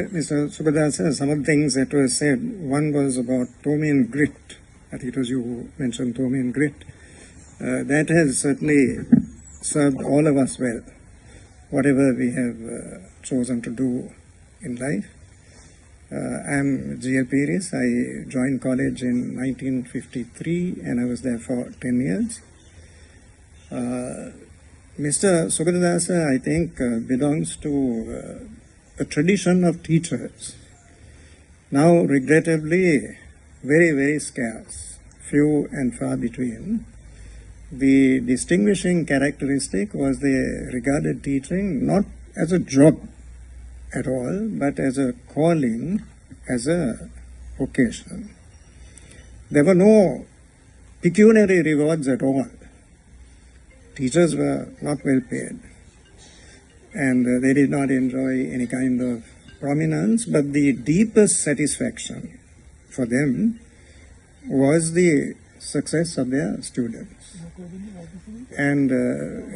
Mr. Sugathadasa, some of the things that were said, one was about Tommy and grit. I think it was you who mentioned Tommy and grit. That has certainly served all of us well, whatever we have chosen to do in life. I'm G.L.P. I joined college in 1953 and I was there for 10 years. Mr. Sugathadasa, I think, belongs to a tradition of teachers, now regrettably very, very scarce, few and far between. The distinguishing characteristic was they regarded teaching not as a job at all, but as a calling, as a vocation. There were no pecuniary rewards at all. Teachers were not well paid, and they did not enjoy any kind of prominence, but the deepest satisfaction for them was the success of their students. And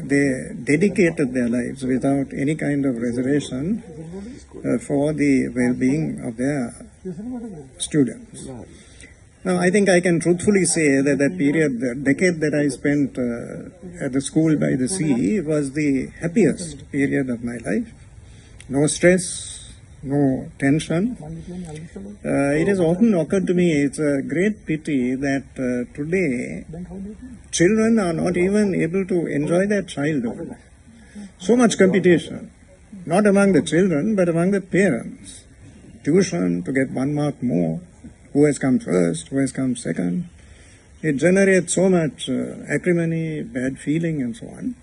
they dedicated their lives without any kind of reservation for the well-being of their students. Now, I think I can truthfully say that that period, the decade that I spent at the school by the sea was the happiest period of my life. No stress, no tension. It has often occurred to me, it's a great pity that today children are not even able to enjoy their childhood. So much competition, not among the children, but among the parents. Tuition to get 1 mark more. Who has come first, who has come second. It generates so much acrimony, bad feeling and so on.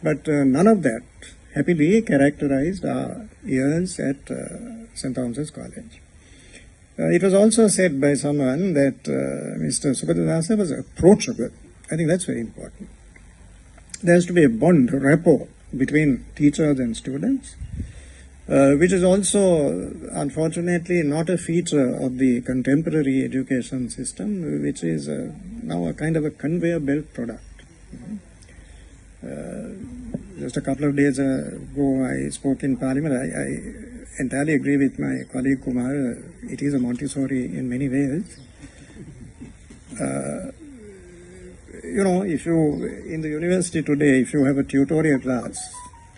But none of that happily characterized our years at St. Thomas College. It was also said by someone that Mr. Sugathadasa was approachable. I think that's very important. There has to be a bond, a rapport between teachers and students, which is also, unfortunately, not a feature of the contemporary education system, which is now a kind of a conveyor belt product. Just a couple of days ago, I spoke in Parliament. I entirely agree with my colleague Kumar. It is a Montessori in many ways. You know, if you, in the university today, if you have a tutorial class,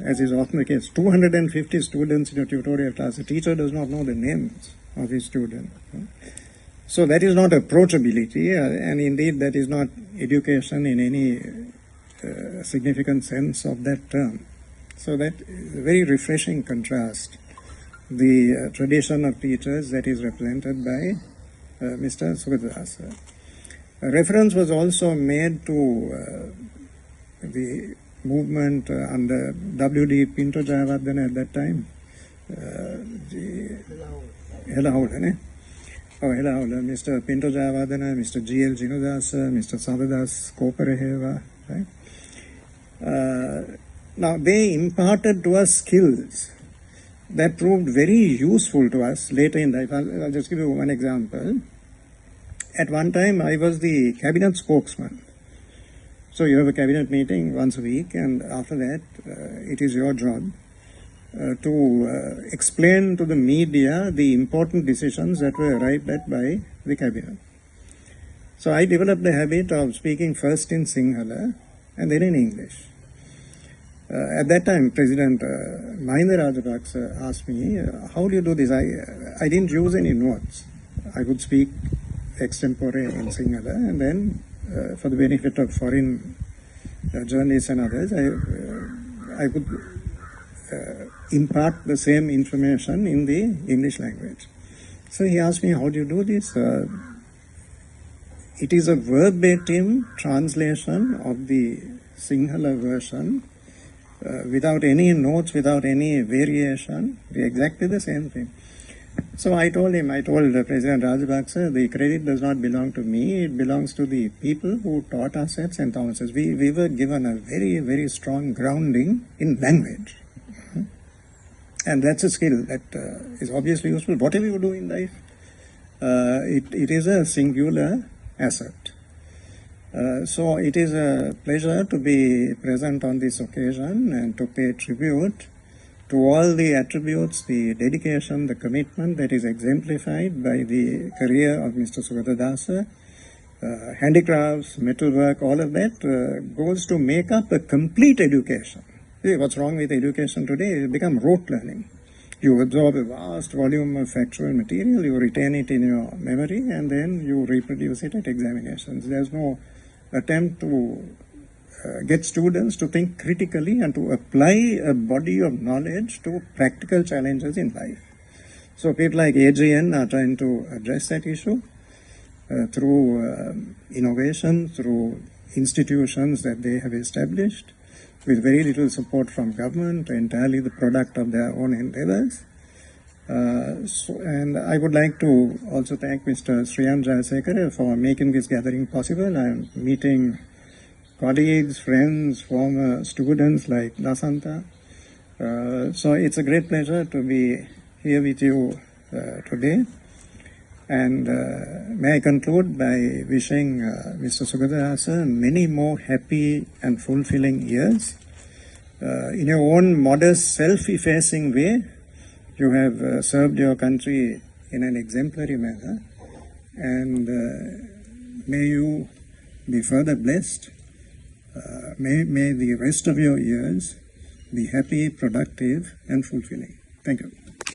as is often the case, 250 students in a tutorial class, the teacher does not know the names of his students. So that is not approachability, and indeed that is not education in any significant sense of that term. So that is a very refreshing contrast, the tradition of teachers that is represented by Mr. Sugathadasa. A reference was also made to the movement under W.D. Pinto Jayawardena at that time. Mr. Pinto Jayawardena, Mr. G.L. Jinodasa, Mr. Savadas Kopareheva. Right? Now, they imparted to us skills that proved very useful to us later in life. I'll just give you one example. At one time, I was the cabinet spokesman. So you have a cabinet meeting once a week, and after that, it is your job to explain to the media the important decisions that were arrived at by the cabinet. So I developed the habit of speaking first in Sinhala and then in English. At that time, President Milinda Rajapaksa asked me, how do you do this? I didn't use any notes. I would speak extempore in Sinhala, and then for the benefit of foreign journalists and others, I would impart the same information in the English language. So he asked me, how do you do this? It is a verbatim translation of the Sinhala version without any notes, without any variation, exactly the same thing. So I told President Rajapaksa, the credit does not belong to me, it belongs to the people who taught us at St. Thomas's. We were given a very, very strong grounding in language. And that's a skill that is obviously useful. Whatever you do in life, it is a singular asset. So it is a pleasure to be present on this occasion and to pay tribute to all the attributes, the dedication, the commitment that is exemplified by the career of Mr. Sugathadasa. Handicrafts, metalwork, all of that goes to make up a complete education. See, what's wrong with education today? It becomes rote learning. You absorb a vast volume of factual material, you retain it in your memory, and then you reproduce it at examinations. There's no attempt to get students to think critically and to apply a body of knowledge to practical challenges in life. So people like AGN are trying to address that issue through innovation, through institutions that they have established, with very little support from government, entirely the product of their own endeavors. And I would like to also thank Mr. Sriyan Jayasekera for making this gathering possible. I am meeting colleagues, friends, former students like Lasantha. So it's a great pleasure to be here with you today. And may I conclude by wishing Mr. Sugathadasa many more happy and fulfilling years. In your own modest, self-effacing way, you have served your country in an exemplary manner. And may you be further blessed. May the rest of your years be happy, productive, and fulfilling. Thank you.